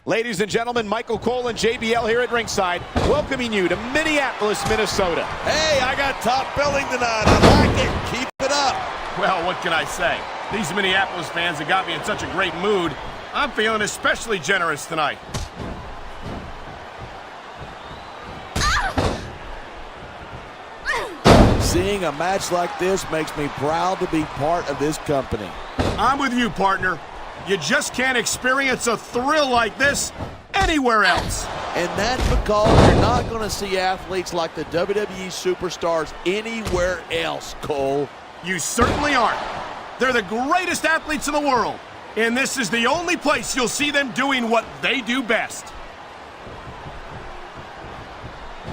Ladies and gentlemen, Michael Cole and JBL here at ringside, welcoming you to Minneapolis, Minnesota. Hey, I got top billing tonight. I like it. Keep it up. Well, what can I say? These Minneapolis fans have got me in such a great mood. I'm feeling especially generous tonight. Seeing a match like this makes me proud to be part of this company. I'm with you, partner. You just can't experience a thrill like this anywhere else. And that's because you're not going to see athletes like the WWE superstars anywhere else, Cole. You certainly aren't. They're the greatest athletes in the world. And this is the only place you'll see them doing what they do best.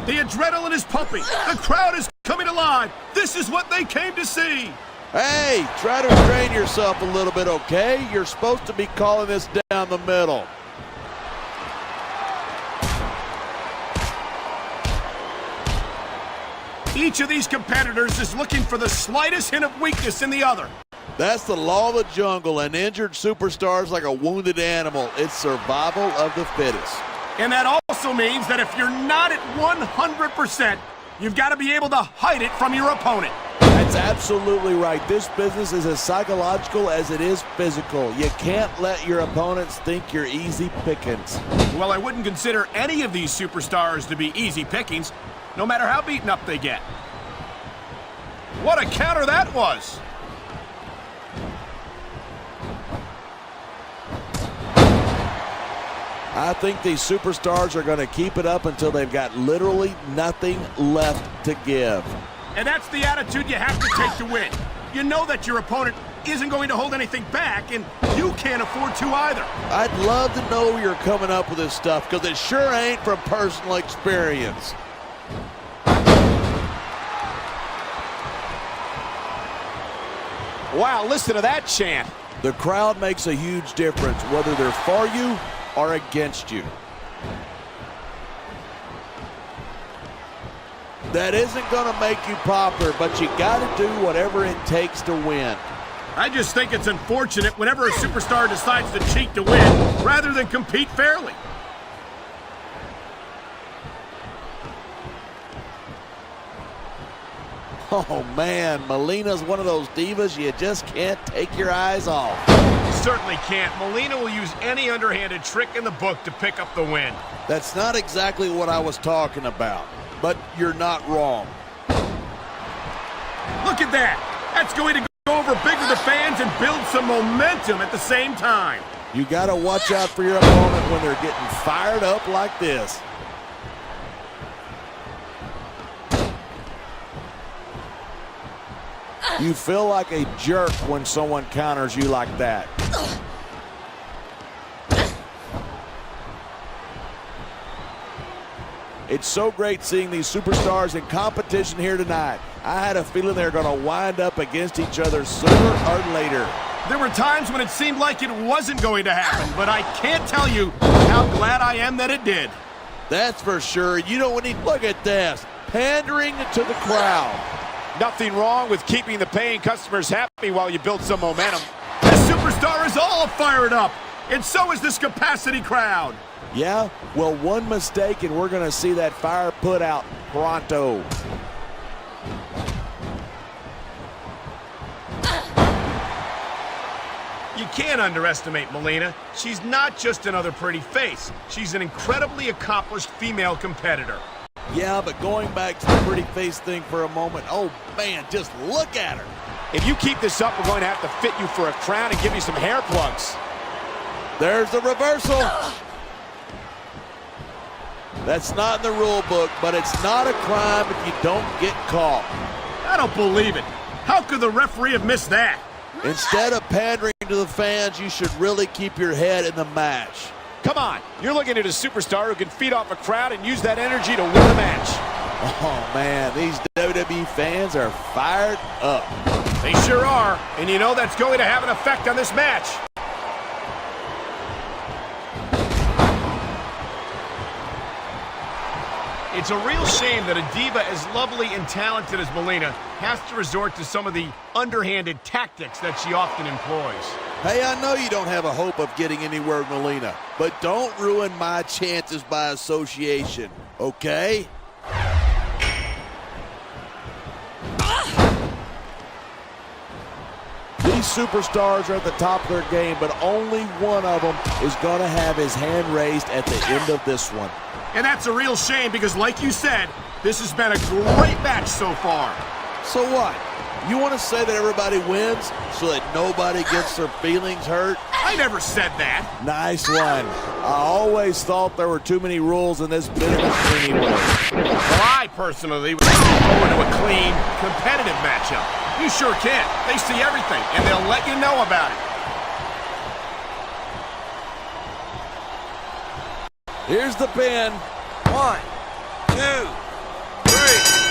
The adrenaline is pumping. The crowd is coming alive. This is what they came to see. Hey, try to restrain yourself a little bit, okay? You're supposed to be calling this down the middle. Each of these competitors is looking for the slightest hint of weakness in the other. That's the law of the jungle. An injured superstar is like a wounded animal. It's survival of the fittest. And that also means that if you're not at 100%, you've got to be able to hide it from your opponent. That's absolutely right. This business is as psychological as it is physical. You can't let your opponents think you're easy pickings. Well, I wouldn't consider any of these superstars to be easy pickings, no matter how beaten up they get. What a counter that was! I think these superstars are going to keep it up until they've got literally nothing left to give. And that's the attitude you have to take to win. You know that your opponent isn't going to hold anything back, and you can't afford to either. I'd love to know where you're coming up with this stuff, because it sure ain't from personal experience. Wow, listen to that chant. The crowd makes a huge difference, whether they're for you or against you. That isn't going to make you popular, but you got to do whatever it takes to win. I just think it's unfortunate whenever a superstar decides to cheat to win rather than compete fairly. Oh man, Melina's one of those divas you just can't take your eyes off. Certainly can't. Melina will use any underhanded trick in the book to pick up the win. That's not exactly what I was talking about, but you're not wrong. Look at that. That's going to go over big with the fans and build some momentum at the same time. You got to watch out for your opponent when they're getting fired up like this. You feel like a jerk when someone counters you like that. It's so great seeing these superstars in competition here tonight. I had a feeling they were going to wind up against each other sooner or later. There were times when it seemed like it wasn't going to happen, but I can't tell you how glad I am that it did. That's for sure. You don't need, look at this, pandering to the crowd. Nothing wrong with keeping the paying customers happy while you build some momentum. This superstar is all fired up, and so is this capacity crowd. Yeah, well, one mistake and we're going to see that fire put out pronto. You can't underestimate Melina. She's not just another pretty face. She's an incredibly accomplished female competitor. Yeah, but going back to the pretty face thing for a moment, oh man, just look at her. If you keep this up, we're going to have to fit you for a crown and give you some hair plugs. There's the reversal. That's not in the rule book, but it's not a crime if you don't get caught. I don't believe it. How could the referee have missed that? Instead of pandering to the fans, you should really keep your head in the match. Come on, you're looking at a superstar who can feed off a crowd and use that energy to win a match. Oh man, these WWE fans are fired up. They sure are, and you know that's going to have an effect on this match. It's a real shame that a diva as lovely and talented as Melina has to resort to some of the underhanded tactics that she often employs. Hey, I know you don't have a hope of getting anywhere with Melina, but don't ruin my chances by association, okay? These superstars are at the top of their game, but only one of them is going to have his hand raised at the end of this one. And that's a real shame because, like you said, this has been a great match so far. So what? You want to say that everybody wins so that nobody gets their feelings hurt? I never said that. Nice one. I always thought there were too many rules in this business anyway. Well, I personally would look forward to a clean, competitive matchup. You sure can. They see everything, and they'll let you know about it. Here's the pin. 1, 2, 3.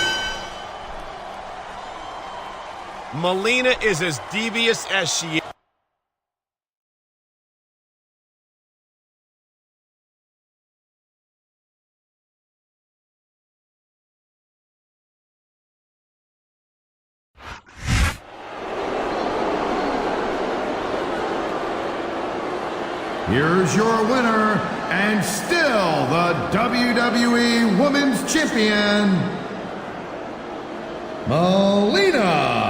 Melina is as devious as she is. Here's your winner, and still the WWE Women's Champion, Melina.